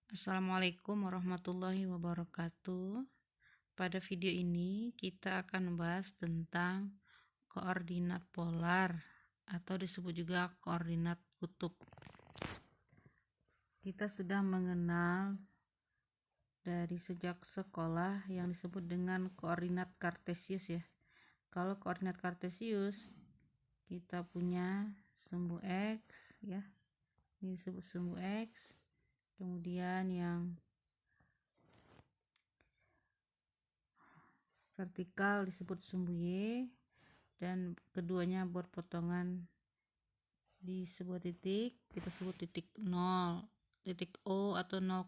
Assalamualaikum warahmatullahi wabarakatuh. Pada video ini kita akan membahas tentang koordinat polar atau disebut juga koordinat kutub. Kita sudah mengenal dari sejak sekolah yang disebut dengan koordinat kartesius ya. Kalau koordinat kartesius kita punya sumbu X ya. Ini disebut sumbu X. Kemudian yang vertikal disebut sumbu Y dan keduanya berpotongan di sebuah titik, kita sebut titik 0, titik O atau 0,0.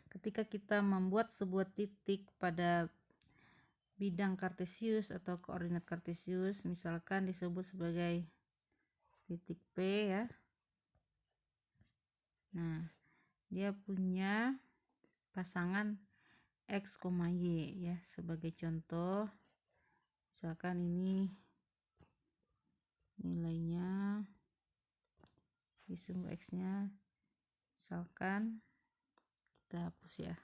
Ketika kita membuat sebuah titik pada bidang kartesius atau koordinat kartesius, misalkan disebut sebagai titik P ya. Nah, dia punya pasangan X, Y ya. Sebagai contoh, misalkan ini nilainya di sumbu X nya, misalkan kita hapus ya.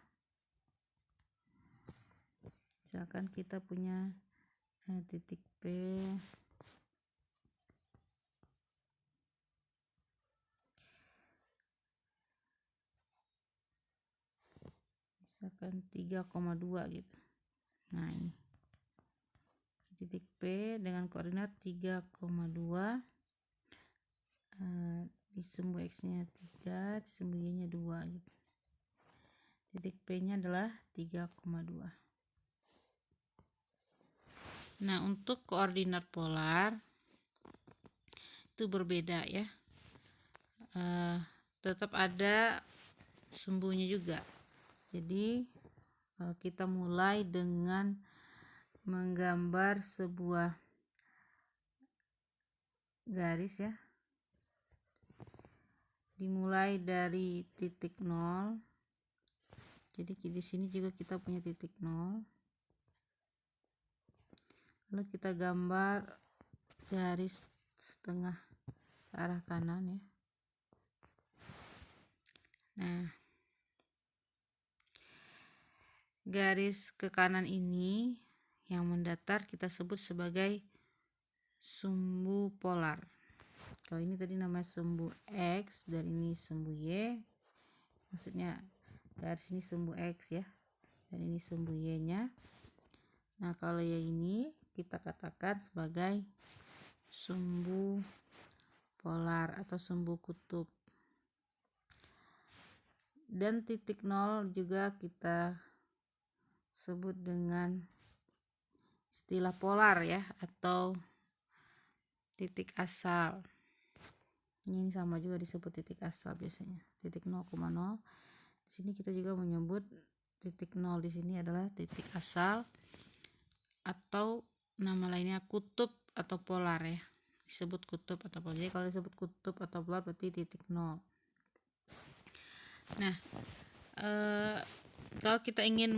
Misalkan kita punya titik P misalkan 3,2 gitu. Nah, ini titik P dengan koordinat 3,2, di sumbu X nya 3, di sumbu Y nya 2 gitu. Titik P nya adalah 3,2. Nah, untuk koordinat polar itu berbeda ya. Tetap ada sumbunya juga. Jadi kita mulai dengan menggambar sebuah garis ya. Dimulai dari titik 0. Jadi di sini juga kita punya titik 0. Lalu kita gambar garis setengah ke arah kanan ya. Nah, garis ke kanan ini yang mendatar kita sebut sebagai sumbu polar. Kalau ini tadi namanya sumbu X dan ini sumbu Y, maksudnya garis ini sumbu X ya, dan ini sumbu Y nya. Nah, kalau yang ini kita katakan sebagai sumbu polar atau sumbu kutub. Dan titik 0 juga kita sebut dengan istilah polar ya, atau titik asal. Ini sama juga disebut titik asal biasanya. Titik 0,0. Di sini kita juga menyebut titik 0 di sini adalah titik asal atau nama lainnya kutub atau polar ya. Disebut kutub atau polar. Jadi kalau disebut kutub atau polar berarti titik 0. Nah, kalau kita ingin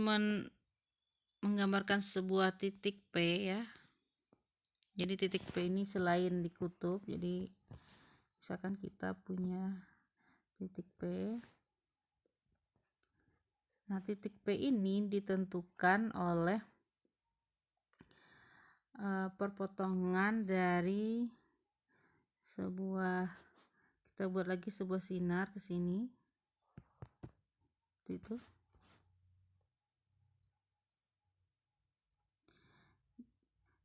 menggambarkan sebuah titik P ya. Jadi titik P ini selain di kutub, jadi misalkan kita punya titik P. Nah, titik P ini ditentukan oleh perpotongan dari sebuah, kita buat lagi sebuah sinar ke sini. Itu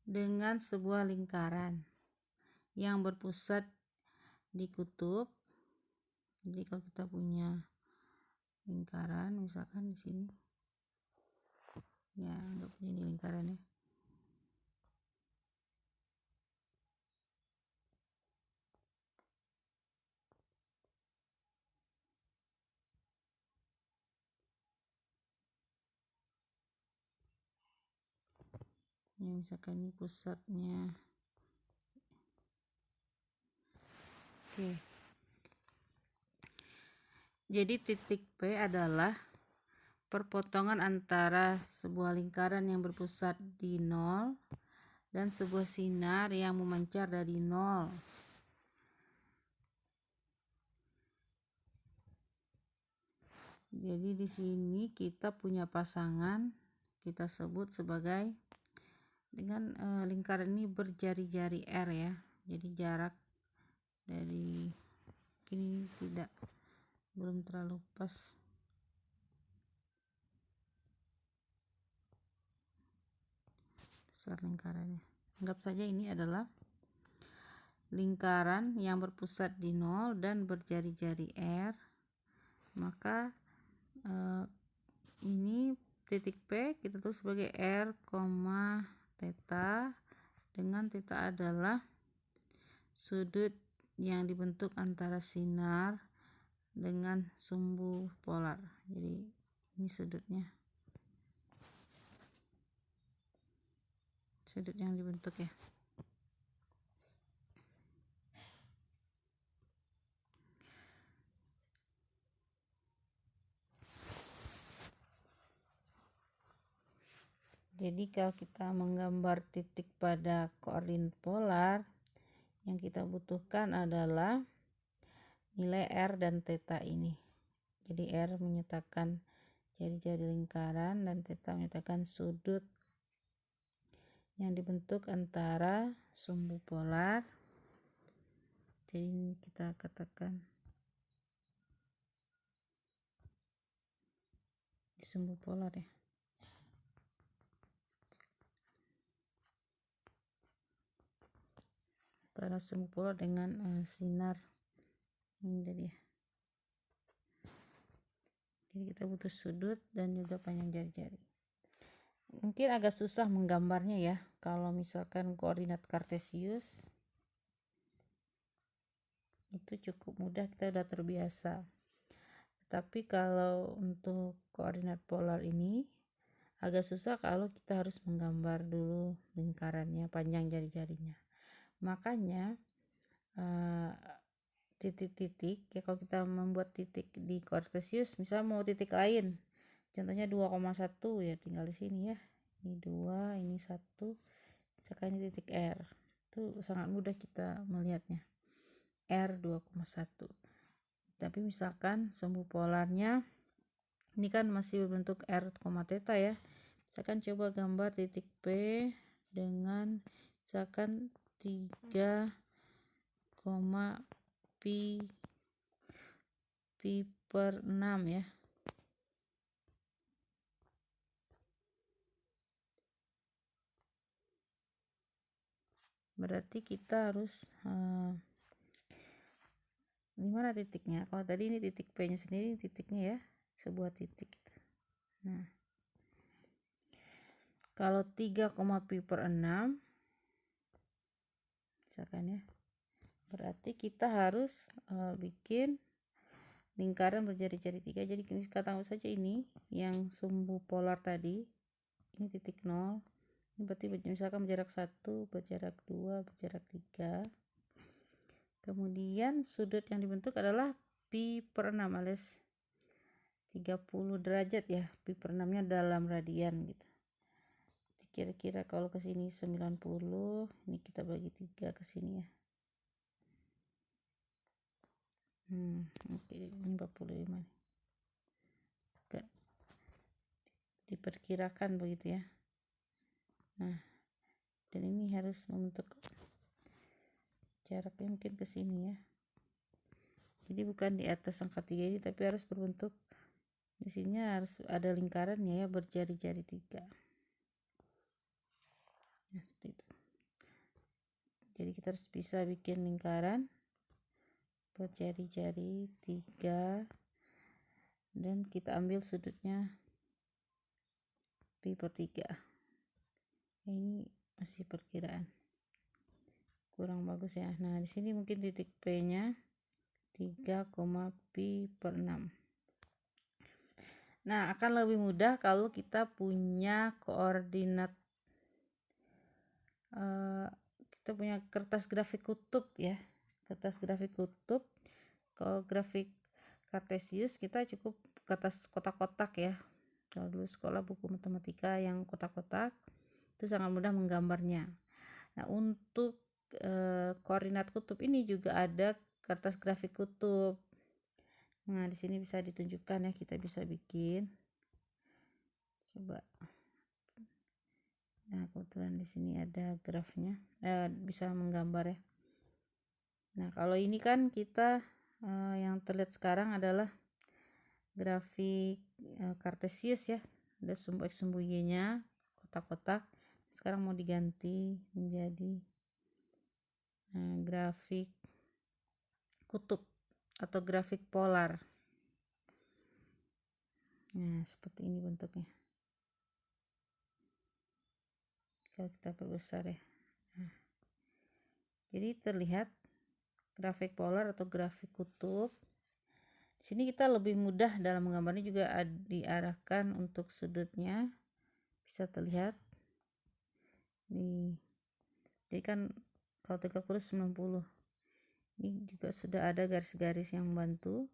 dengan sebuah lingkaran yang berpusat di kutub. Jadi kalau kita punya lingkaran misalkan di sini ya, anggap ini lingkaran ya. Ini misalkan ini pusatnya. Oke. Jadi titik P adalah perpotongan antara sebuah lingkaran yang berpusat di 0 dan sebuah sinar yang memancar dari 0. Jadi di sini kita punya pasangan, kita sebut sebagai dengan lingkaran ini berjari-jari R ya. Jadi jarak dari ini belum terlalu pas. Besar lingkarannya. Anggap saja ini adalah lingkaran yang berpusat di 0 dan berjari-jari R. Maka ini titik P kita tulis sebagai R, theta, dengan theta adalah sudut yang dibentuk antara sinar dengan sumbu polar. Jadi ini sudutnya, sudut yang dibentuk ya. Jadi kalau kita menggambar titik pada koordinat polar, yang kita butuhkan adalah nilai R dan theta ini. Jadi R menyatakan jari-jari lingkaran dan theta menyatakan sudut yang dibentuk antara sumbu polar. Jadi kita katakan di sumbu polar ya. Antara sumbu polar dengan sinar ini tadi ya. Jadi kita butuh sudut dan juga panjang jari-jari. Mungkin agak susah menggambarnya ya kalau misalkan koordinat kartesius, itu cukup mudah, kita udah terbiasa. Tapi kalau untuk koordinat polar ini agak susah kalau kita harus menggambar dulu lingkarannya, panjang jari-jarinya. Makanya titik-titik ya, kalau kita membuat titik di kartesius, misalnya mau titik lain, contohnya 2,1 ya, tinggal di sini ya, ini 2, ini 1, misalkan ini titik R, itu sangat mudah kita melihatnya, R 2,1. Tapi misalkan sumbu polarnya ini kan masih berbentuk R, theta ya, misalkan coba gambar titik P dengan misalkan 3, pi per 6 ya. Berarti kita harus di mana titiknya? Kalau tadi ini titik P nya sendiri, titiknya ya, sebuah titik. Nah, kalau 3, pi per 6 misalkan ya, berarti kita harus bikin lingkaran berjari-jari 3. Jadi katakan saja ini yang sumbu polar tadi, ini titik 0, ini berarti misalkan berjarak 1, berjarak 2, berjarak 3. Kemudian sudut yang dibentuk adalah pi per 6 alias 30 derajat ya, pi per 6 nya dalam radian gitu. Kira-kira kalau ke sini 90, ini kita bagi 3 ke sini ya. Oke, ini 45 nih. Oke. Diperkirakan begitu ya. Nah, dan ini harus membentuk jaraknya mungkin ke sini ya. Jadi bukan di atas angka 3 ini, tapi harus berbentuk di sini, harus ada lingkarannya ya, berjari-jari 3. Ya, seperti itu. Jadi kita harus bisa bikin lingkaran berjari-jari 3 dan kita ambil sudutnya pi per 3. Ini masih perkiraan, kurang bagus ya. Nah, di sini mungkin titik P nya 3, pi per 6. Nah, akan lebih mudah kalau kita punya koordinat, kita punya kertas grafik kutub ya, kertas grafik kutub. Kalau grafik kartesius kita cukup kertas kotak-kotak ya. Kalau dulu sekolah buku matematika yang kotak-kotak itu sangat mudah menggambarnya. Nah, untuk koordinat kutub ini juga ada kertas grafik kutub. Nah, di sini bisa ditunjukkan ya, kita bisa bikin. Coba. Nah, kebetulan di sini ada grafnya, bisa menggambar ya. Nah, kalau ini kan kita yang terlihat sekarang adalah grafik kartesius ya, ada sumbu x sumbu y nya kotak-kotak. Sekarang mau diganti menjadi grafik kutub atau grafik polar. Nah, seperti ini bentuknya. Kalau kita perbesar ya. Nah, jadi terlihat grafik polar atau grafik kutub. Di sini kita lebih mudah dalam menggambarnya, juga diarahkan untuk sudutnya bisa terlihat jadi kan kalau tegak lurus 90. Ini juga sudah ada garis-garis yang membantu.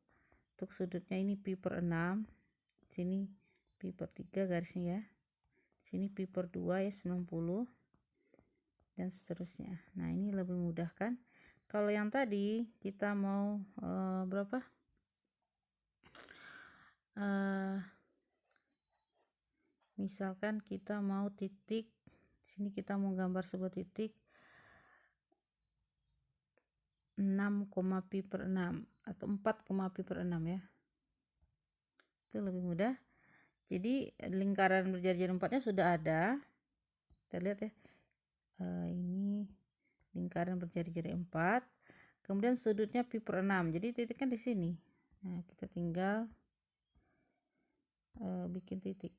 Untuk sudutnya ini pi/6, sini pi/3 garisnya ya, sini pi/2 ya 90, dan seterusnya. Nah, ini lebih mudah kan. Kalau yang tadi kita mau berapa, misalkan kita mau titik, sini kita mau gambar sebuah titik 6, pi/6 atau 4, pi/6 ya, itu lebih mudah. Jadi lingkaran berjari-jari 4-nya sudah ada, kita lihat ya, ini lingkaran berjari-jari 4, kemudian sudutnya pi/6, jadi titik kan di sini. Nah, kita tinggal bikin titik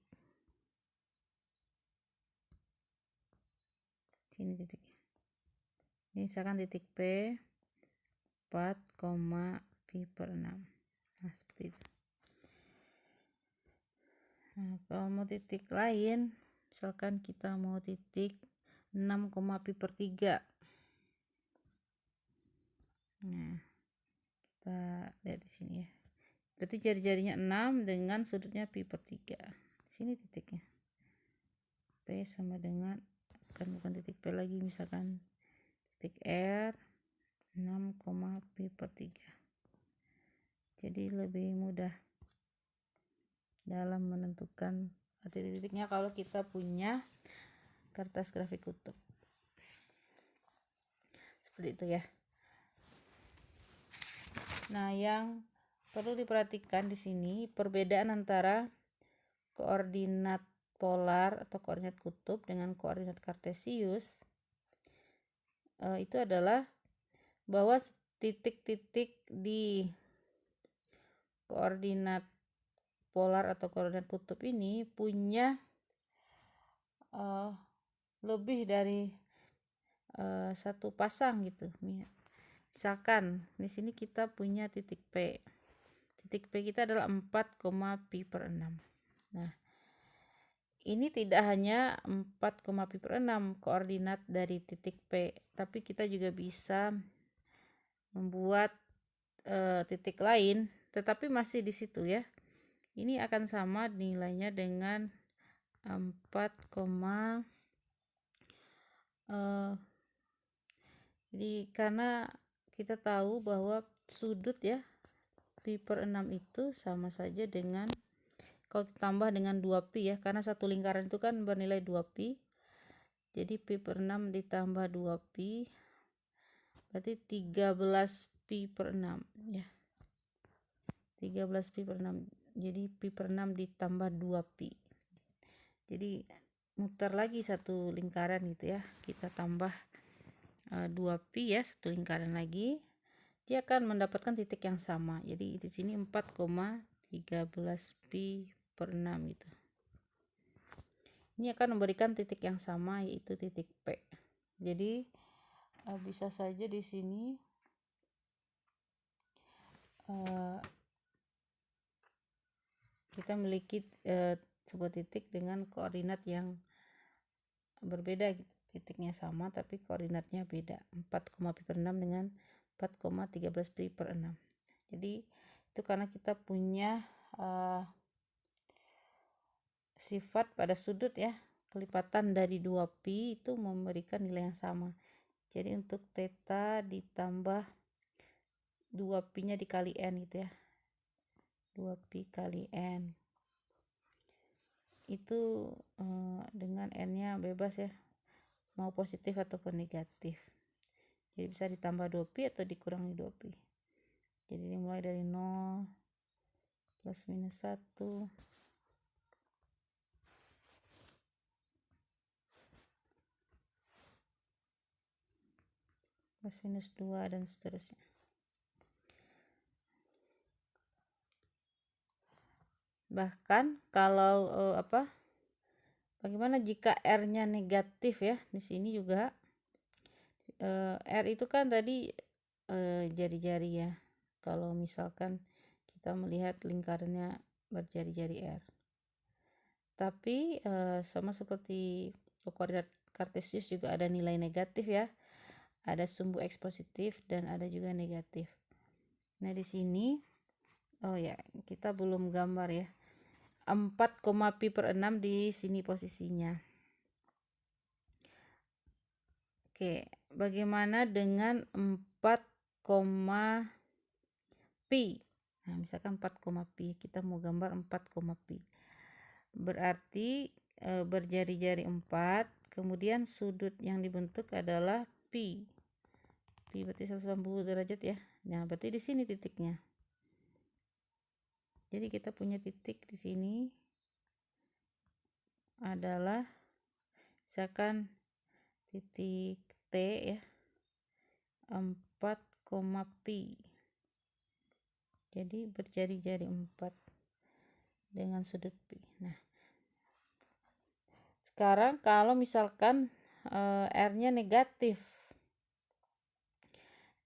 sini titiknya. Ini misalkan titik P 4, pi/6. Nah, seperti itu. Nah, kalau mau titik lain, misalkan kita mau titik 6, pi/3. Nah, kita lihat di sini ya. Berarti jari-jarinya 6 dengan sudutnya pi/3. Di sini titiknya. P sama dengan, bukan titik P lagi, misalkan titik R 6, pi/3. Jadi lebih mudah dalam menentukan titik-titiknya kalau kita punya kertas grafik kutub. Seperti itu ya. Nah, yang perlu diperhatikan di sini perbedaan antara koordinat polar atau koordinat kutub dengan koordinat kartesius itu adalah bahwa titik-titik di koordinat polar atau koordinat kutub ini punya lebih dari satu pasang gitu. Misalkan di sini kita punya titik P. Titik P kita adalah 4, pi/6. Nah, ini tidak hanya 4, pi/6 koordinat dari titik P, tapi kita juga bisa membuat titik lain, tetapi masih di situ ya. Ini akan sama nilainya dengan 4, jadi karena kita tahu bahwa sudut ya pi/6 itu sama saja dengan, kalau ditambah dengan 2pi ya, karena satu lingkaran itu kan bernilai 2pi, jadi pi/6 ditambah 2pi berarti 13 pi/6 ya, 13 pi/6. Jadi pi/6 ditambah 2pi, jadi muter lagi satu lingkaran gitu ya, kita tambah 2pi ya, satu lingkaran lagi, dia akan mendapatkan titik yang sama. Jadi di sini 4,13 pi/6 gitu. Ini akan memberikan titik yang sama, yaitu titik P. Jadi bisa saja di sini kita memiliki sebuah titik dengan koordinat yang berbeda gitu. Titiknya sama tapi koordinatnya beda, 4, pi/6 dengan 4,13 pi/6. Jadi itu karena kita punya sifat pada sudut ya, kelipatan dari 2pi itu memberikan nilai yang sama. Jadi untuk theta ditambah 2pi nya dikali n gitu ya, 2pi kali N. Itu dengan N-nya bebas ya, mau positif ataupun negatif. Jadi bisa ditambah 2pi atau dikurangi 2pi. Jadi dimulai dari 0 plus minus 1 plus minus 2 dan seterusnya. Bahkan kalau bagaimana jika R-nya negatif ya? Di sini juga R itu kan tadi jari-jari ya. Kalau misalkan kita melihat lingkarannya berjari-jari R. Tapi sama seperti koordinat kartesius juga ada nilai negatif ya. Ada sumbu X positif dan ada juga negatif. Nah, di sini kita belum gambar ya. 4,pi/6 di sini posisinya. Oke, bagaimana dengan 4, pi? Nah, misalkan 4, pi, kita mau gambar 4, pi. Berarti berjari-jari 4, kemudian sudut yang dibentuk adalah pi. Pi berarti 180 derajat ya. Nah, berarti di sini titiknya. Jadi kita punya titik di sini adalah misalkan titik T ya, 4,pi. Jadi berjari-jari 4 dengan sudut pi. Nah, sekarang kalau misalkan R-nya negatif.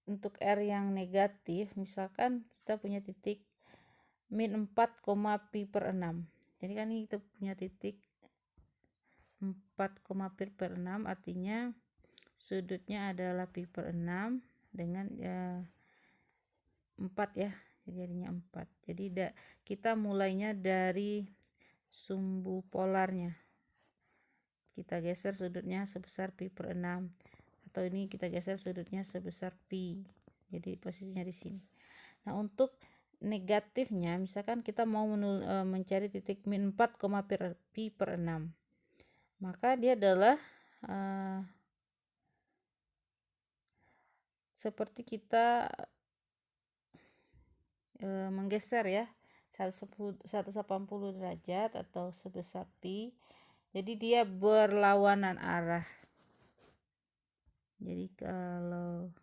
Untuk R yang negatif, misalkan kita punya titik min 4,pi/6. Jadi kan ini kita punya titik 4,pi/6, artinya sudutnya adalah pi/6 dengan 4 ya. Jadinya 4. Jadi kita mulainya dari sumbu polarnya. Kita geser sudutnya sebesar pi/6, atau ini kita geser sudutnya sebesar pi. Jadi posisinya di sini. Nah, untuk negatifnya misalkan kita mau mencari titik min 4,pi/6. Maka dia adalah seperti kita menggeser ya 180 derajat atau sebesar pi. Jadi dia berlawanan arah. Jadi kalau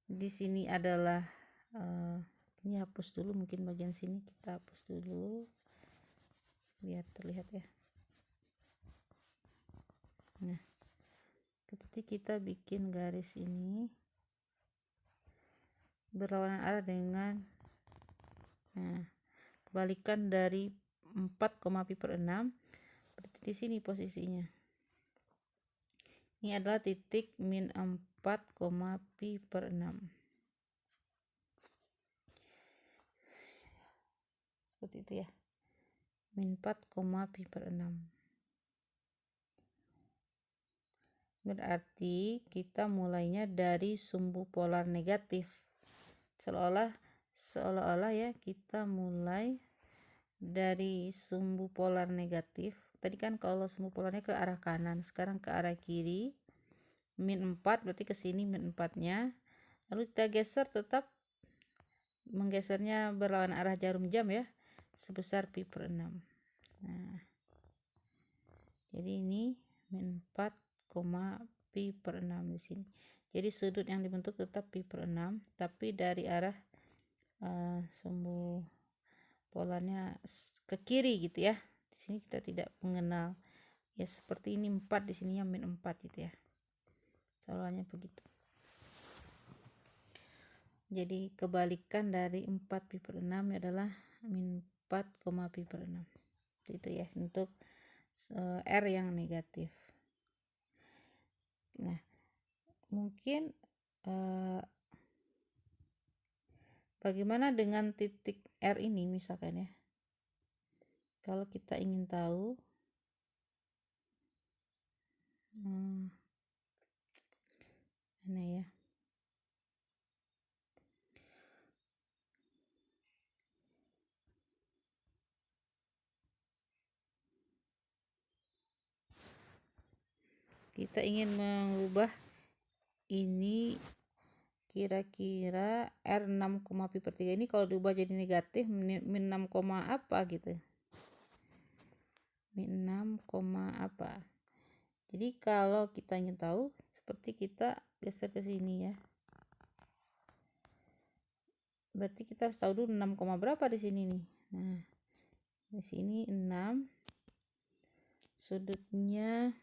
di sini adalah ini hapus dulu, mungkin bagian sini kita hapus dulu biar terlihat ya. Nah, seperti kita bikin garis ini berlawanan arah dengan kebalikan dari 4,pi/6. Berarti di sini posisinya. Ini adalah titik min 4,pi/6. Seperti itu ya. Min 4,pi/6. Berarti kita mulainya dari sumbu polar negatif. Seolah-olah ya kita mulai dari sumbu polar negatif. Tadi kan kalau sumbu polarnya ke arah kanan, sekarang ke arah kiri. Min 4 berarti ke sini min 4-nya. Lalu kita geser, tetap menggesernya berlawan arah jarum jam ya, sebesar pi/6. Nah, jadi ini min 4,pi/6 di sini. Jadi sudut yang dibentuk tetap pi/6, tapi dari arah sumbu polarnya ke kiri gitu ya. Di sini kita tidak mengenal ya, seperti ini 4, di sininya min 4 gitu ya. Soalnya begitu. Jadi kebalikan dari 4pi/6 adalah min 4,pi/6. Itu ya untuk R yang negatif. Nah, mungkin bagaimana dengan titik R ini misalkan ya. Kalau kita ingin tahu mana ya. kita ingin mengubah ini kira-kira R6, pi per 3 ini kalau diubah jadi negatif min 6, apa gitu. Min 6, apa. Jadi kalau kita ingin tahu, seperti kita geser ke sini ya. Berarti kita harus tahu dulu 6, berapa di sini nih. Nah, di sini 6. Sudutnya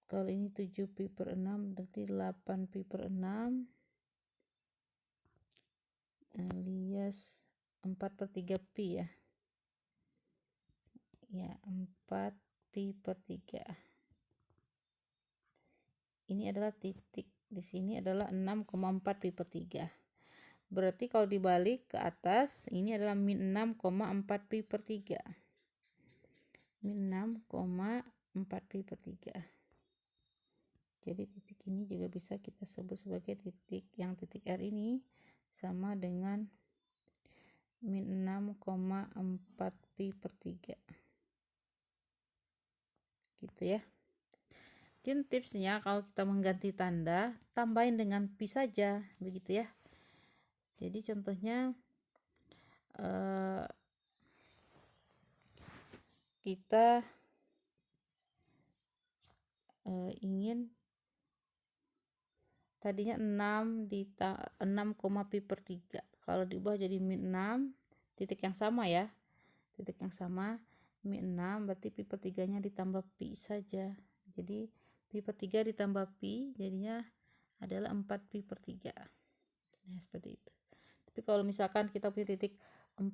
kalau ini 7 pi per 6 berarti 8 pi per 6 alias 4 per 3 pi ya. Ya, 4 pi per 3. Ini adalah titik. Di sini adalah 6,4 pi per 3. Berarti kalau dibalik ke atas, ini adalah min 6,4 pi per 3. Min 6,4 pi per 3. Jadi titik ini juga bisa kita sebut sebagai titik, yang titik R ini sama dengan min 6,4 pi per 3. Gitu ya. Mungkin tipsnya kalau kita mengganti tanda, tambahin dengan pi saja, begitu ya. Jadi contohnya kita ingin tadinya 6 pi per 3. Kalau diubah jadi min 6, titik yang sama ya. Titik yang sama, min 6 berarti pi per 3-nya ditambah pi saja. Jadi pi per 3 ditambah pi jadinya adalah 4 pi per 3. Nah, seperti itu. Tapi kalau misalkan kita punya titik 4,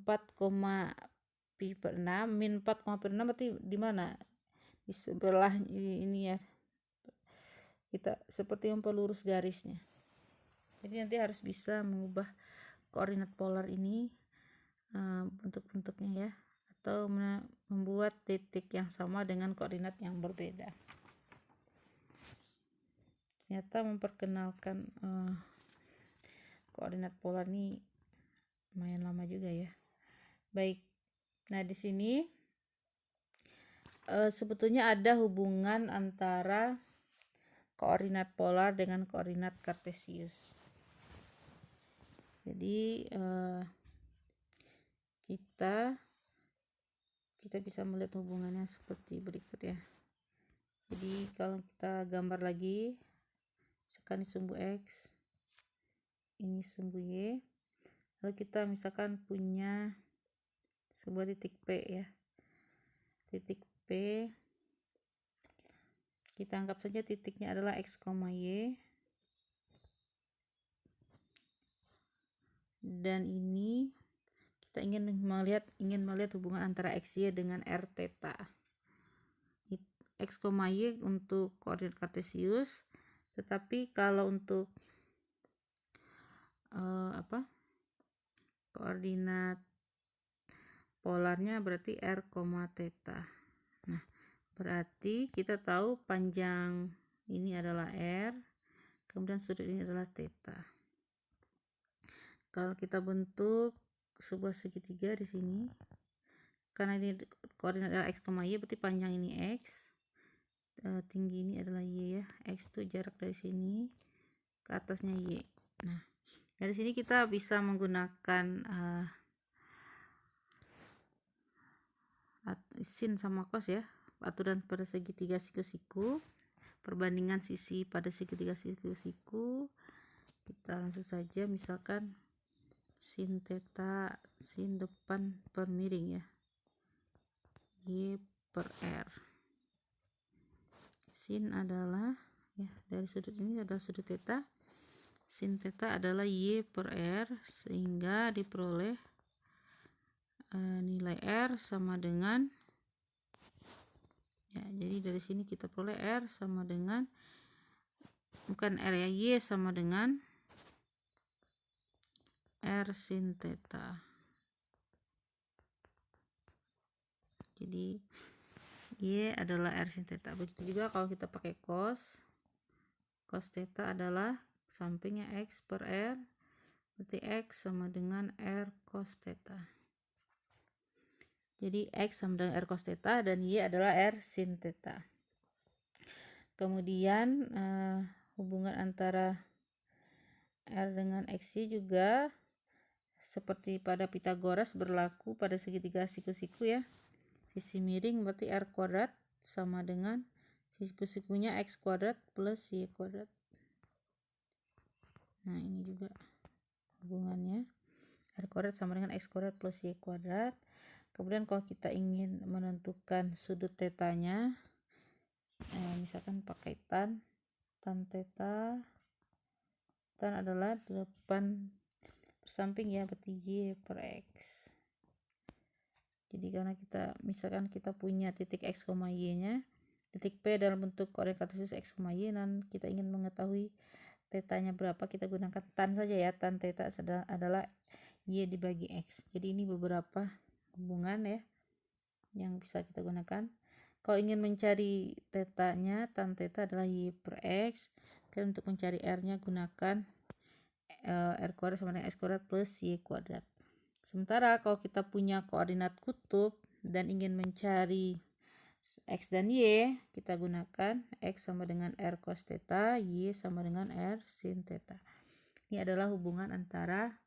pi per 6, min 4, per 6 berarti di mana? Di sebelah ini ya. Kita seperti memperlurus garisnya. Jadi nanti harus bisa mengubah koordinat polar ini bentuk-bentuknya ya, atau membuat titik yang sama dengan koordinat yang berbeda. Ternyata memperkenalkan koordinat polar ini lumayan lama juga ya. Baik. Nah, di sini sebetulnya ada hubungan antara koordinat polar dengan koordinat kartesius. Jadi kita bisa melihat hubungannya seperti berikut ya. Jadi kalau kita gambar lagi, misalkan ini sumbu X, ini sumbu Y, lalu kita misalkan punya sebuah titik P ya. Titik P, kita anggap saja titiknya adalah X, Y. Dan ini kita ingin melihat hubungan antara XY dengan R theta. X, Y untuk koordinat kartesius, tetapi kalau untuk koordinat polarnya berarti R, theta. Nah, berarti kita tahu panjang ini adalah R, kemudian sudut ini adalah theta. Kalau kita bentuk sebuah segitiga di sini, karena ini koordinat adalah X, Y, berarti panjang ini X, tinggi ini adalah Y ya. X itu jarak dari sini ke atasnya Y. Nah, dari sini kita bisa menggunakan sin sama cos ya, aturan pada segitiga siku-siku, perbandingan sisi pada segitiga siku-siku. Kita langsung saja misalkan sin theta, sin depan per miring ya, Y per R. Sin adalah ya, dari sudut ini adalah sudut theta. Sin theta adalah Y per R, sehingga diperoleh nilai R sama dengan ya, jadi dari sini kita peroleh R sama dengan, bukan R ya, Y sama dengan R sin theta. Jadi Y adalah R sin theta. Begitu juga kalau kita pakai cos theta adalah sampingnya X per R, berarti X sama dengan R cos theta. Jadi X sama dengan R cos theta dan Y adalah R sin theta. Kemudian hubungan antara R dengan XY juga seperti pada Pitagoras berlaku pada segitiga siku-siku ya. Sisi miring berarti R kuadrat sama dengan siku-sikunya X kuadrat plus Y kuadrat. Nah ini juga hubungannya, R kuadrat sama dengan X kuadrat plus Y kuadrat. Kemudian kalau kita ingin menentukan sudut tetanya, misalkan pakai tan theta, tan adalah 8 bersamping ya, berarti Y per X. Jadi karena misalkan kita punya titik X, Y nya, titik P dalam bentuk koordinat kartesius X, Y, dan kita ingin mengetahui tetanya berapa, kita gunakan tan saja ya. Tan theta adalah Y dibagi X. Jadi ini beberapa hubungan ya yang bisa kita gunakan. Kalau ingin mencari tetanya, tan theta adalah Y per X. Dan untuk mencari R nya gunakan R kuadrat sama dengan X kuadrat plus Y kuadrat. Sementara kalau kita punya koordinat kutub dan ingin mencari X dan Y, kita gunakan X sama dengan R cos theta, Y sama dengan R sin theta. Ini adalah hubungan antara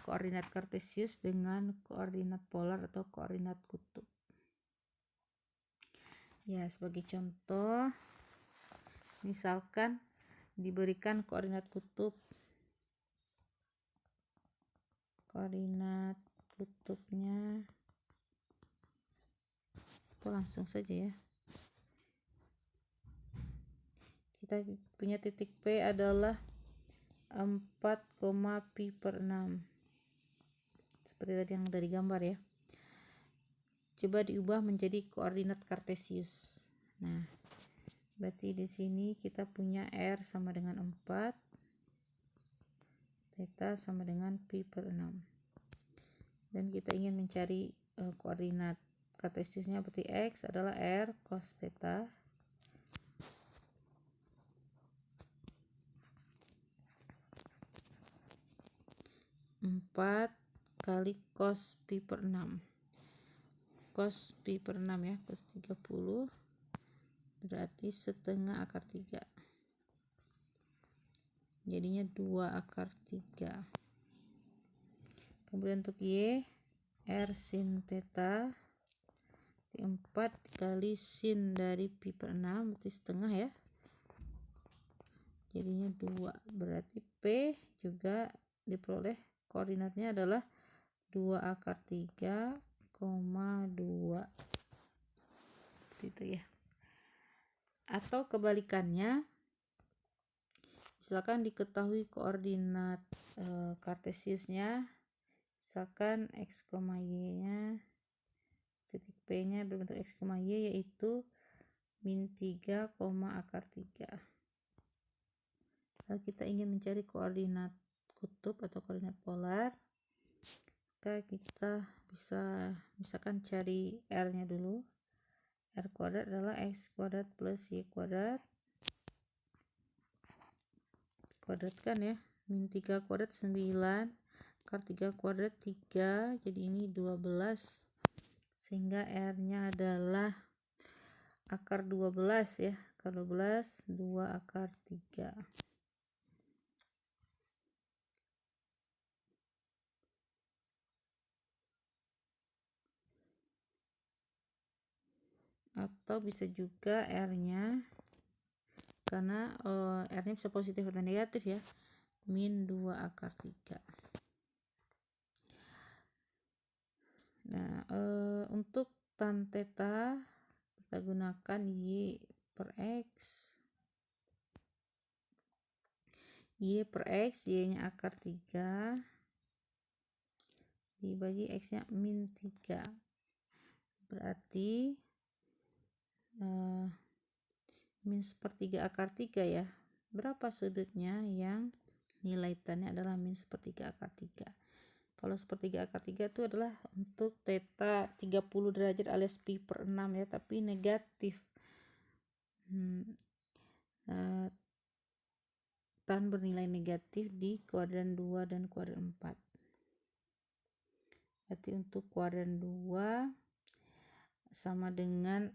koordinat kartesius dengan koordinat polar atau koordinat kutub. Ya, sebagai contoh, misalkan diberikan koordinat kutubnya itu langsung saja ya. Kita punya titik P adalah 4, pi per 6 seperti yang dari gambar ya. Coba diubah menjadi koordinat kartesius. Nah, berarti di sini kita punya R sama dengan 4, theta sama dengan pi per 6. Dan kita ingin mencari koordinat kartesiusnya, berarti X adalah R cos theta empat kali cos pi per 6. Cos pi per 6 ya, cos 30 berarti setengah akar 3. Jadinya 2 akar 3. Kemudian untuk Y, R sin theta 4 kali sin dari pi per 6 berarti setengah ya. Jadinya 2, berarti P juga diperoleh koordinatnya adalah 2 akar 3, 2 gitu ya. Atau kebalikannya, misalkan diketahui koordinat kartesiusnya, misalkan X, Y nya, titik P nya berbentuk X, Y yaitu min 3, akar 3. Kalau kita ingin mencari koordinat kutub atau koordinat polar, maka kita bisa misalkan cari R nya dulu. R kuadrat adalah X kuadrat plus Y kuadrat, kuadratkan ya, min 3 kuadrat 9, akar 3 kuadrat 3, jadi ini 12, sehingga R nya adalah akar 12 ya, akar 12, 2 akar 3. Atau bisa juga R nya, karena R nya bisa positif atau negatif ya, min 2 akar 3. Nah, untuk tan theta kita gunakan Y per X. Y per X, Y nya akar 3 dibagi X nya min 3, berarti min sepertiga akar 3 ya. Berapa sudutnya yang nilai tannya adalah min sepertiga akar 3. Kalau sepertiga akar 3 itu adalah untuk theta 30 derajat alias pi per 6 ya, tapi negatif. Tan bernilai negatif di kuadran 2 dan kuadran 4. Berarti untuk kuadran 2 sama dengan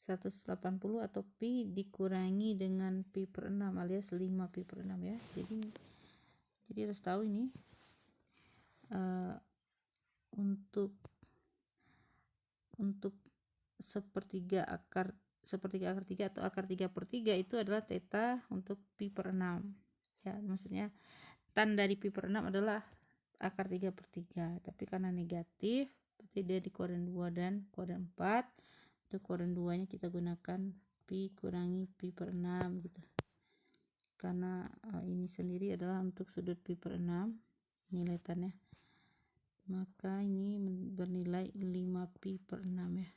180 atau pi dikurangi dengan pi per 6 alias 5 pi per 6 ya. Jadi harus tahu ini untuk sepertiga akar 3 atau akar 3/3 itu adalah theta untuk pi per 6 ya, maksudnya tan dari pi per 6 adalah akar 3/3, tapi karena negatif berarti dia di kuadran 2 dan kuadran 4. Untuk kuadran 2 nya kita gunakan pi kurangi pi per 6 gitu, karena ini sendiri adalah untuk sudut pi per 6 nilai tannya, maka ini bernilai 5 pi per 6 ya.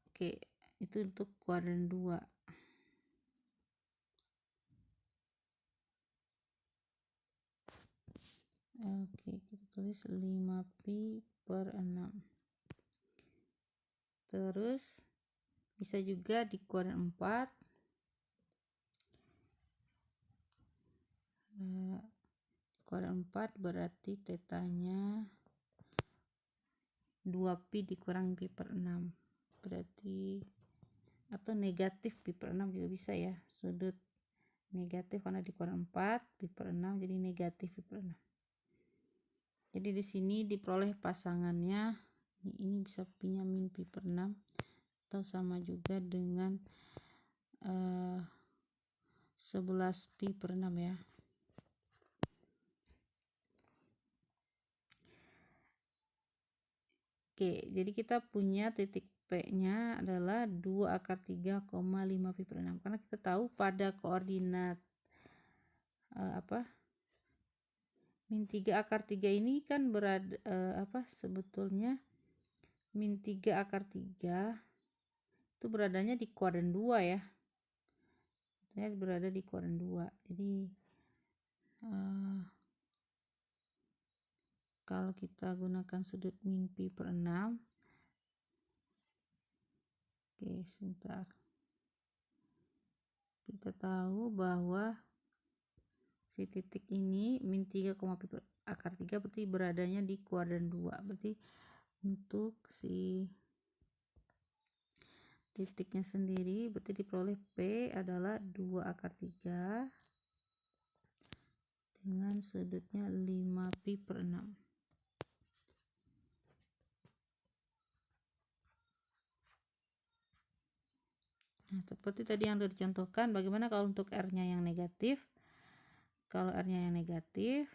Oke, itu untuk kuadran 2. Oke, kita tulis 5 pi per 6. Terus bisa juga di kuadran 4. Kuadran 4 berarti tetanya 2 pi dikurang pi per 6. Berarti atau negatif pi per 6 juga bisa ya. Sudut negatif karena di kuadran 4 pi per 6 jadi negatif pi per 6. Jadi di sini diperoleh pasangannya ini bisa pi-nya min pi per 6 atau sama juga dengan 11 pi per 6 ya. Oke, jadi kita punya titik P-nya adalah 2 akar 3,5 pi per 6. Karena kita tahu pada koordinat min 3 akar 3 ini kan berada sebetulnya min 3 akar 3 itu beradanya di kuadran 2 ya. Berada di kuadran 2. Jadi kalau kita gunakan sudut min pi per 6. Oke, sebentar. Kita tahu bahwa si titik ini min 3, pi per akar 3 berarti beradanya di kuadran 2. Berarti untuk si titiknya sendiri berarti diperoleh P adalah 2 akar 3 dengan sudutnya 5 pi per 6. Nah, seperti tadi yang sudah dicontohkan, bagaimana kalau untuk R-nya yang negatif? Kalau R-nya yang negatif,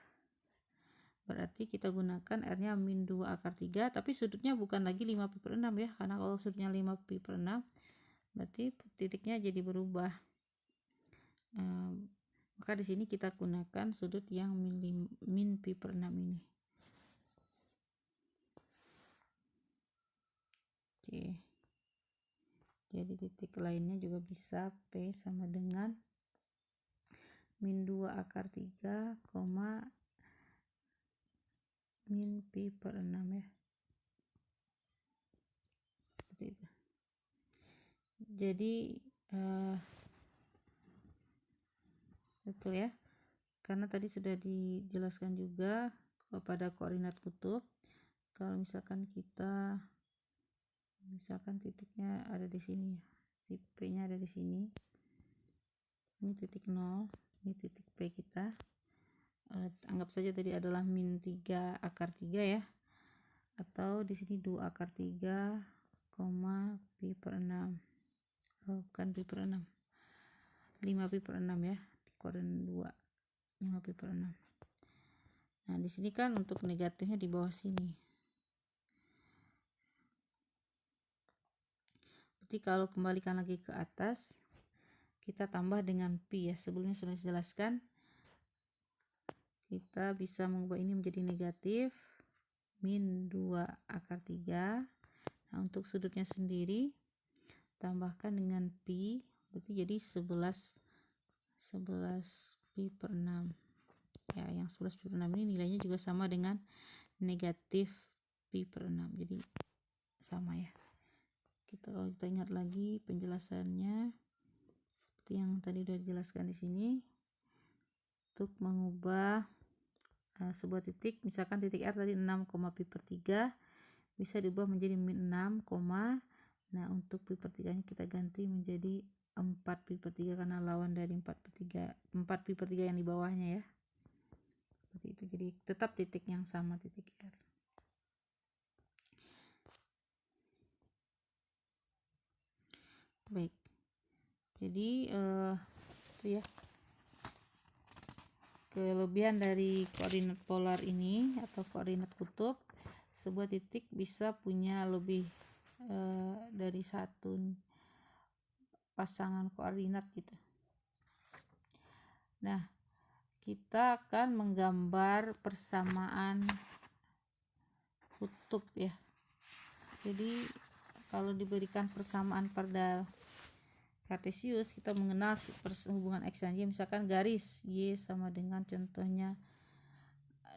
berarti kita gunakan R-nya min 2 akar 3, tapi sudutnya bukan lagi 5 pi per 6 ya, karena kalau sudutnya 5 pi per 6, berarti titiknya jadi berubah. Maka di sini kita gunakan sudut yang min pi per 6 ini. Oke. Jadi titik lainnya juga bisa P sama dengan min 2 akar 3, min pi per 6 ya. Seperti itu. Jadi betul ya. Karena tadi sudah dijelaskan juga kepada koordinat kutub. Kalau misalkan titiknya ada di sini, si P-nya ada di sini. Ini titik 0, ini titik P kita. Anggap saja tadi adalah min 3 akar 3 ya. Atau di sini 2 akar 3, pi per 6. Bukan pi per 6. 5 pi per 6 ya. Di kuadran 2. 5 pi per 6. Nah, di sini kan untuk negatifnya di bawah sini. Berarti kalau kembalikan lagi ke atas, kita tambah dengan pi ya. Sebelumnya sudah dijelaskan. Kita bisa mengubah ini menjadi negatif min 2 akar 3. Nah, untuk sudutnya sendiri tambahkan dengan pi, berarti jadi 11 pi per 6. Ya, yang 11 pi per 6 ini nilainya juga sama dengan negatif pi per 6. Jadi sama ya. Kalau kita ingat lagi penjelasannya, seperti yang tadi udah dijelaskan di sini. Untuk mengubah sebuah titik, misalkan titik R tadi 6, pi/3 bisa diubah menjadi min 6, nah untuk pi/3 nya kita ganti menjadi 4 pi/3 karena lawan dari 4 pi/3 yang di bawahnya ya. Seperti itu, jadi tetap titik yang sama, titik R. Baik, jadi itu ya kelebihan dari koordinat polar ini atau koordinat kutub. Sebuah titik bisa punya lebih dari satu pasangan koordinat gitu. Nah, kita akan menggambar persamaan kutub ya. Jadi kalau diberikan persamaan pada Kartesius, kita mengenal hubungan X dan Y. Misalkan garis Y sama dengan contohnya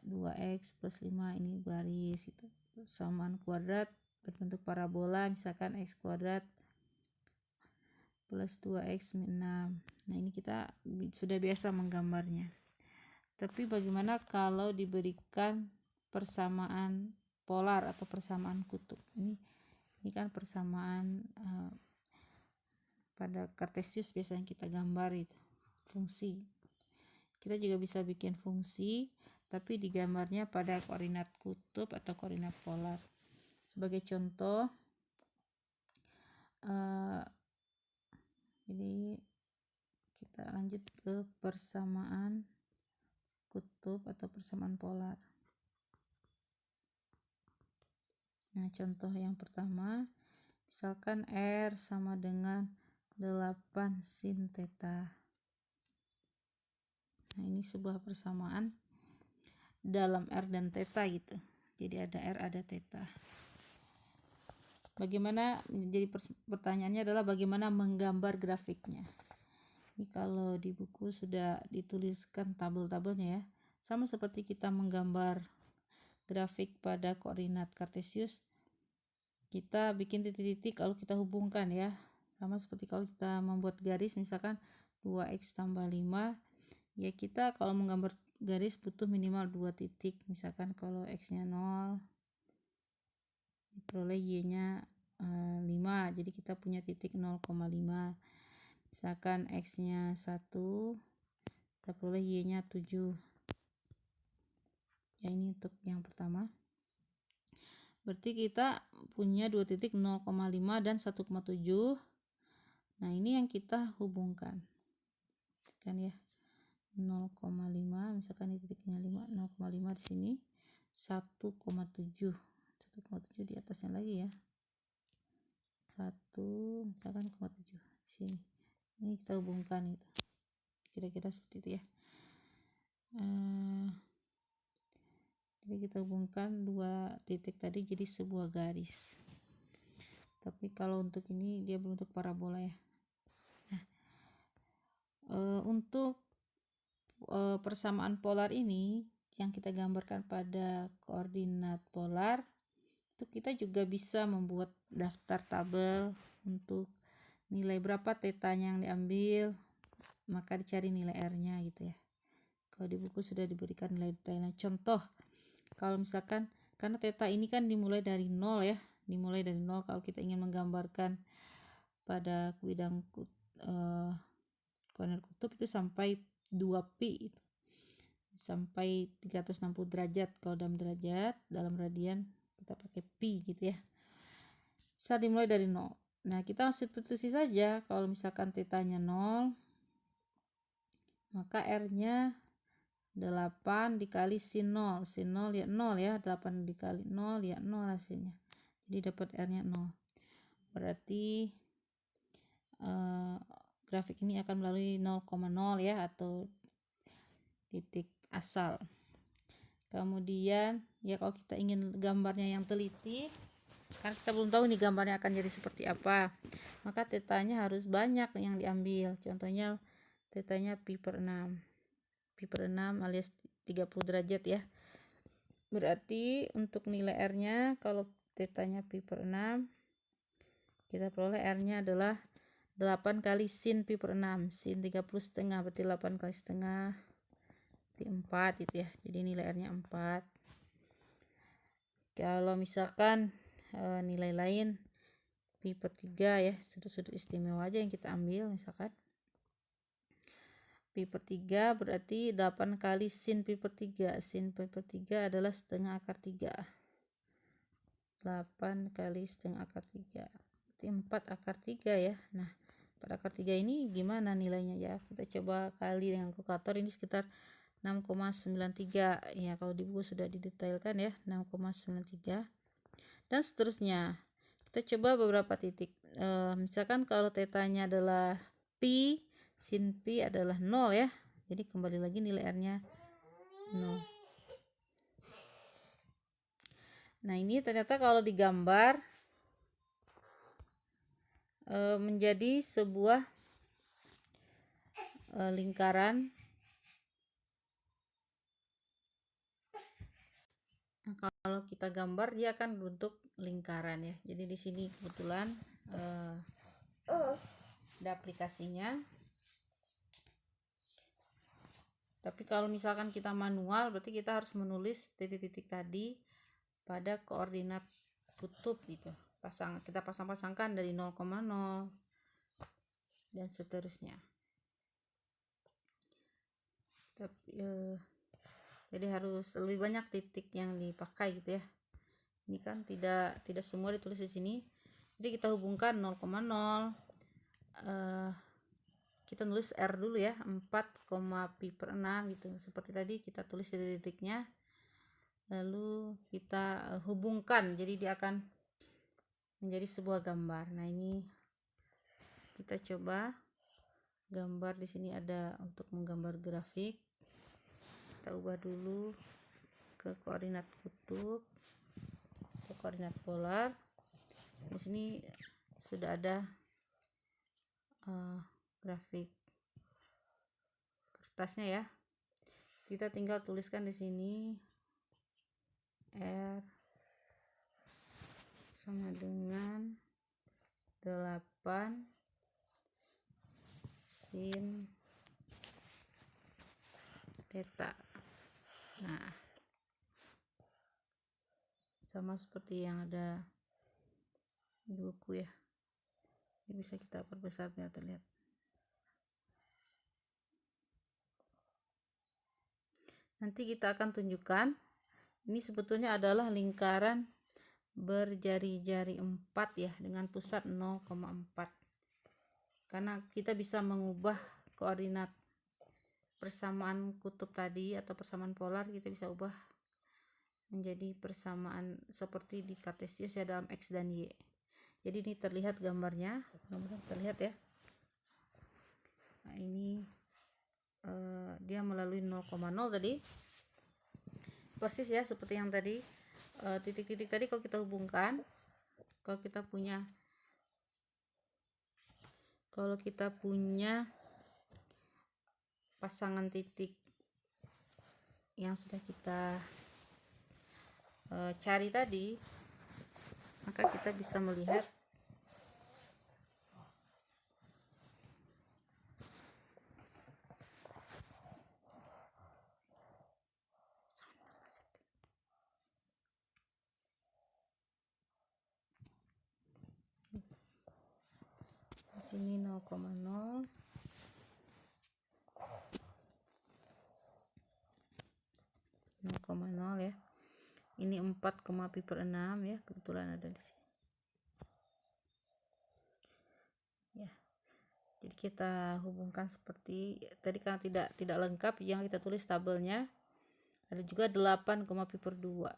2X plus 5, ini garis itu. Persamaan kuadrat berbentuk parabola, misalkan X kuadrat plus 2X min 6. Nah, ini kita sudah biasa menggambarnya. Tapi bagaimana kalau diberikan persamaan polar atau persamaan kutub? Ini kan persamaan pada Kartesius biasanya kita gambar itu fungsi. Kita juga bisa bikin fungsi tapi digambarnya pada koordinat kutub atau koordinat polar. Sebagai contoh, jadi kita lanjut ke persamaan kutub atau persamaan polar. Nah, contoh yang pertama, misalkan R sama dengan 8 sin theta. Nah, ini sebuah persamaan dalam R dan theta gitu. Jadi ada R, ada theta. Bagaimana, jadi pertanyaannya adalah bagaimana menggambar grafiknya. Ini kalau di buku sudah dituliskan tabel-tabelnya ya. Sama seperti kita menggambar grafik pada koordinat Kartesius, kita bikin titik-titik kalau kita hubungkan ya. Sama seperti kalau kita membuat garis, misalkan 2X tambah 5, ya kita kalau menggambar garis butuh minimal 2 titik. Misalkan kalau X-nya 0, diperoleh Y-nya 5, jadi kita punya titik 0,5. Misalkan X-nya 1, kita peroleh Y-nya 7. Ya, ini untuk yang pertama. Berarti kita punya 2 titik 0,5 dan 1,7. Nah, ini yang kita hubungkan. Kan ya. 0,5, misalkan di titiknya 5, 0,5 di sini, 1,7 di atasnya lagi ya, 1 misalkan 0,7 di sini. Ini kita hubungkan itu, kira-kira seperti itu ya. Jadi kita hubungkan 2 titik tadi jadi sebuah garis. Tapi kalau untuk ini dia berbentuk parabola ya. Nah, untuk persamaan polar ini yang kita gambarkan pada koordinat polar, itu kita juga bisa membuat daftar tabel untuk nilai berapa tetanya yang diambil, maka dicari nilai R-nya gitu ya. Kalau di buku sudah diberikan nilai detailnya. Contoh, kalau misalkan karena theta ini kan dimulai dari 0 ya, dimulai dari 0. Kalau kita ingin menggambarkan pada bidang koordinat kutub itu sampai 2pi itu, sampai 360 derajat kalau dalam derajat, dalam radian kita pakai pi gitu ya. Saat dimulai dari 0. Nah, kita substitusi saja. Kalau misalkan tetanya 0, maka R-nya 8 dikali sin 0. Sin 0 ya 0 ya, 8 dikali 0 ya 0 hasilnya. Jadi dapat R-nya 0. Berarti grafik ini akan melalui 0,0 ya, atau titik asal. Kemudian ya kalau kita ingin gambarnya yang teliti, kan kita belum tahu nih gambarnya akan jadi seperti apa, maka tetanya harus banyak yang diambil. Contohnya tetanya pi/6 alias 30 derajat ya. Berarti untuk nilai R-nya kalau tetanya pi/6, kita peroleh R-nya adalah 8 kali sin pi per 6, sin 30 setengah berarti 8 kali setengah berarti 4 gitu ya. Jadi nilai R nya 4. Kalau misalkan nilai lain pi per 3 ya, sudut-sudut istimewa aja yang kita ambil. Misalkan pi per 3 berarti 8 kali sin pi per 3, sin pi per 3 adalah setengah akar 3, 8 kali setengah akar 3 berarti 4 akar 3 ya. Nah, 4 akar 3 ini gimana nilainya ya, kita coba kali dengan kalkulator. Ini sekitar 6,93 ya, kalau di buku sudah didetailkan ya, 6,93 dan seterusnya. Kita coba beberapa titik. Misalkan kalau tetanya adalah pi, sin pi adalah 0 ya, jadi kembali lagi nilai R nya 0. Nah, ini ternyata kalau digambar menjadi sebuah lingkaran. Nah, kalau kita gambar dia akan bentuk lingkaran ya. Jadi di sini kebetulan ada aplikasinya. Tapi kalau misalkan kita manual berarti kita harus menulis titik-titik tadi pada koordinat kutub gitu. Kita pasang-pasangkan dari 0,0 dan seterusnya. Jadi harus lebih banyak titik yang dipakai gitu ya. Ini kan tidak semua ditulis di sini. Jadi kita hubungkan 0,0, kita nulis R dulu ya, 4, pi per 6 gitu. Seperti tadi kita tulis titiknya, lalu kita hubungkan, jadi dia akan menjadi sebuah gambar. Nah, ini kita coba gambar. Di sini ada untuk menggambar grafik. Kita ubah dulu ke koordinat kutub, ke koordinat polar. Di sini sudah ada grafik kertasnya ya. Kita tinggal tuliskan di sini R sama dengan 8 sin theta. Nah, sama seperti yang ada di buku ya. Ini bisa kita perbesar biar terlihat. Nanti kita akan tunjukkan ini sebetulnya adalah lingkaran berjari-jari 4 ya, dengan pusat 0,4. Karena kita bisa mengubah koordinat persamaan kutub tadi atau persamaan polar, kita bisa ubah menjadi persamaan seperti di kartesius ya, dalam X dan Y. Jadi ini terlihat gambarnya, terlihat ya. Nah, ini dia melalui 0,0 tadi, persis ya seperti yang tadi. Titik-titik tadi kalau kita hubungkan, kalau kita punya pasangan titik yang sudah kita cari tadi, maka kita bisa melihat di sini 0,0, ya. Ini 4, pi per 6 ya, kebetulan ada di sini. Ya. Jadi kita hubungkan seperti tadi, karena tidak lengkap yang kita tulis tabelnya. Ada juga 8, pi per 2.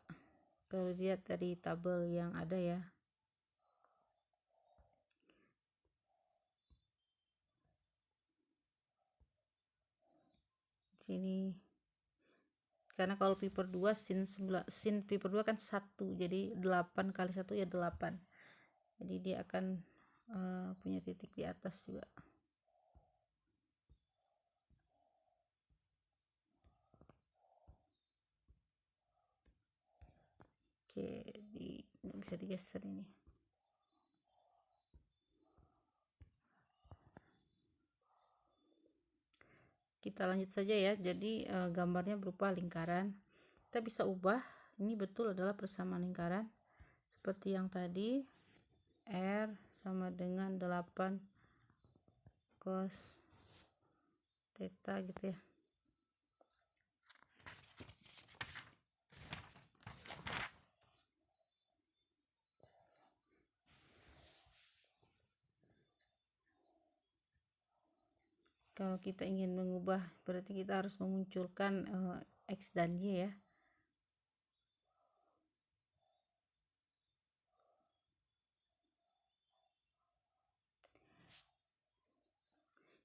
Kalau lihat dari tabel yang ada ya. Sini karena kalau pi per 2 sin pi per 2 kan 1, jadi 8 kali 1 ya 8. Jadi dia akan punya titik di atas juga. Oke, bisa digeser ini. Kita lanjut saja ya. Jadi gambarnya berupa lingkaran. Kita bisa ubah, ini betul adalah persamaan lingkaran seperti yang tadi. R sama dengan 8 cos theta gitu ya. Kalau kita ingin mengubah, berarti kita harus memunculkan X dan Y ya.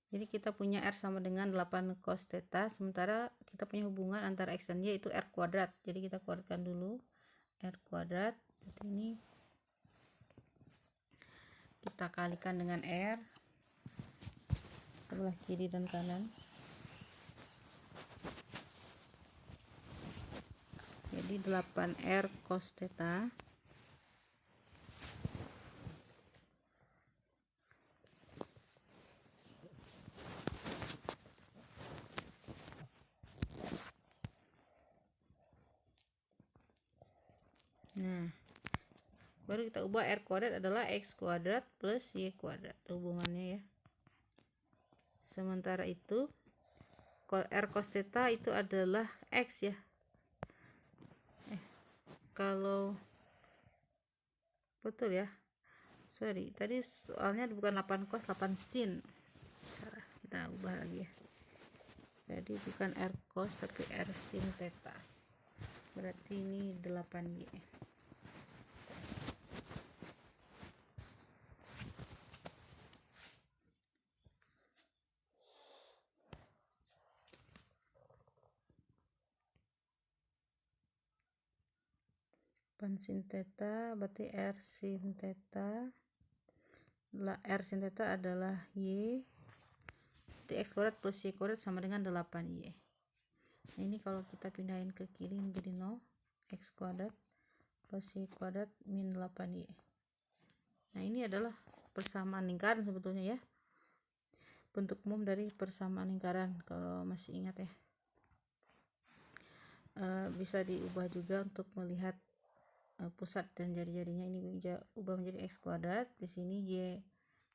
Jadi kita punya R sama dengan 8 cos theta, sementara kita punya hubungan antara X dan Y itu R kuadrat. Jadi kita kuadratkan dulu R kuadrat. Jadi ini kita kalikan dengan R sebelah kiri dan kanan. Jadi 8R cos theta nah, baru kita ubah R kuadrat adalah X kuadrat plus Y kuadrat hubungannya ya. Sementara itu R cos theta itu adalah X ya. Kalau betul ya, sorry, tadi soalnya bukan 8 cos, 8 sin. Kita ubah lagi ya. Jadi bukan R cos tapi R sin theta. Berarti ini 8Y. Sin theta berarti R sin theta. R sin theta adalah Y. Jadi X kuadrat plus Y kuadrat sama dengan 8Y. Nah, ini kalau kita pindahin ke kiri menjadi 0. X kuadrat plus Y kuadrat min 8Y. Nah, ini adalah persamaan lingkaran sebetulnya ya. Bentuk umum dari persamaan lingkaran kalau masih ingat ya. Bisa diubah juga untuk melihat pusat dan jari-jarinya. Ini bisa ubah menjadi X kuadrat. Di sini Y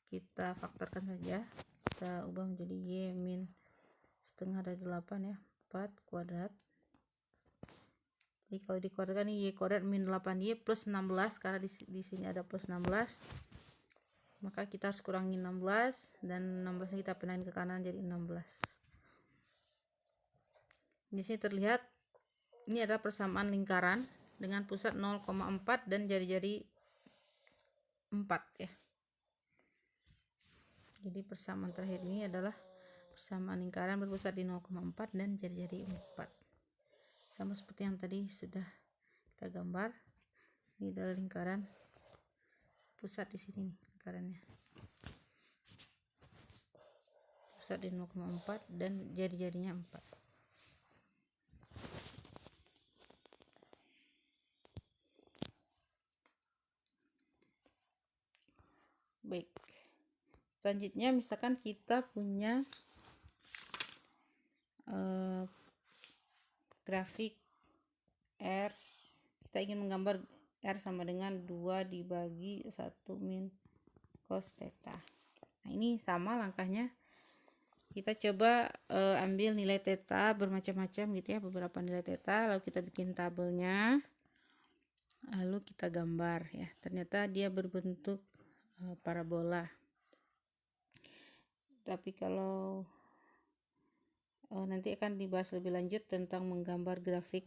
kita faktorkan saja. Kita ubah menjadi Y min setengah dari 8 ya. 4 kuadrat. Jadi kalau dikuadratkan ini Y kuadrat min 8Y plus 16, karena di sini ada plus 16. Maka kita harus kurangi 16 dan 16 kita pindahin ke kanan jadi 16. Di sini terlihat ini adalah persamaan lingkaran dengan pusat 0,4 dan jari-jari 4 ya. Jadi persamaan terakhir ini adalah persamaan lingkaran berpusat di 0,4 dan jari-jari 4. Sama seperti yang tadi sudah kita gambar. Ini adalah lingkaran, pusat di sini nih lingkarannya. Pusat di 0,4 dan jari-jarinya 4. Baik. Selanjutnya misalkan kita punya grafik R, kita ingin menggambar R sama dengan 2 dibagi 1 min cos theta. Nah, ini sama langkahnya. Kita coba ambil nilai theta bermacam-macam gitu ya, beberapa nilai theta, lalu kita bikin tabelnya, lalu kita gambar ya. Ternyata dia berbentuk parabola. Tapi kalau nanti akan dibahas lebih lanjut tentang menggambar grafik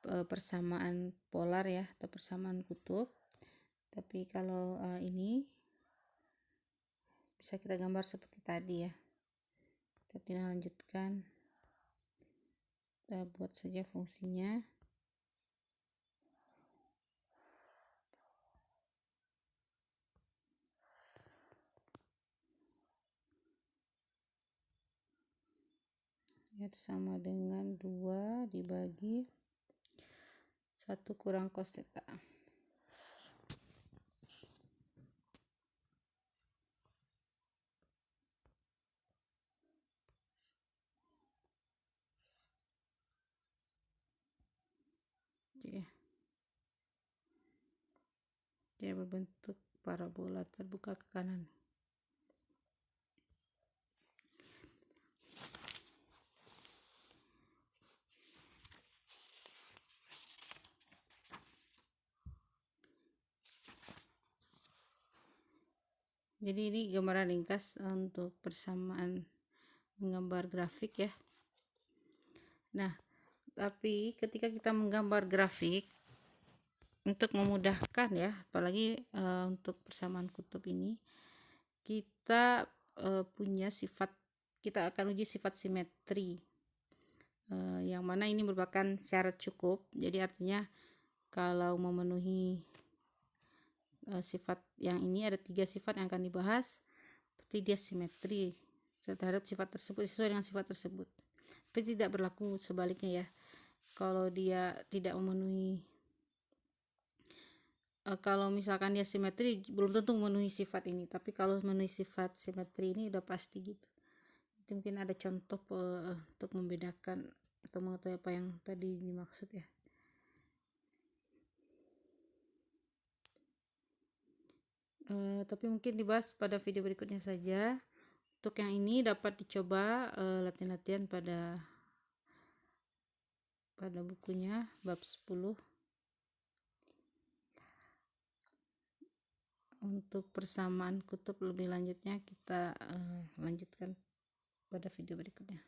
persamaan polar ya, atau persamaan kutub. Tapi kalau ini bisa kita gambar seperti tadi ya. Kita tinggal lanjutkan, kita buat saja fungsinya. Ya, sama dengan 2 dibagi 1 kurang cos theta. tidak berbentuk parabola terbuka ke kanan. Jadi ini gambaran ringkas untuk persamaan menggambar grafik ya. Nah, tapi ketika kita menggambar grafik, untuk memudahkan ya, apalagi untuk persamaan kutub ini, kita punya sifat, kita akan uji sifat simetri, yang mana ini merupakan syarat cukup. Jadi artinya kalau memenuhi sifat yang ini, ada 3 sifat yang akan dibahas, berarti dia simetri terhadap sifat tersebut, sesuai dengan sifat tersebut. Tapi tidak berlaku sebaliknya ya. Kalau dia tidak memenuhi, kalau misalkan dia simetri, belum tentu memenuhi sifat ini. Tapi kalau memenuhi sifat simetri ini udah pasti gitu. Itu mungkin ada contoh untuk membedakan atau mengetahui apa yang tadi dimaksud ya. Tapi mungkin dibahas pada video berikutnya saja. Untuk yang ini dapat dicoba latihan-latihan pada bukunya bab 10. Untuk persamaan kutub lebih lanjutnya kita lanjutkan pada video berikutnya.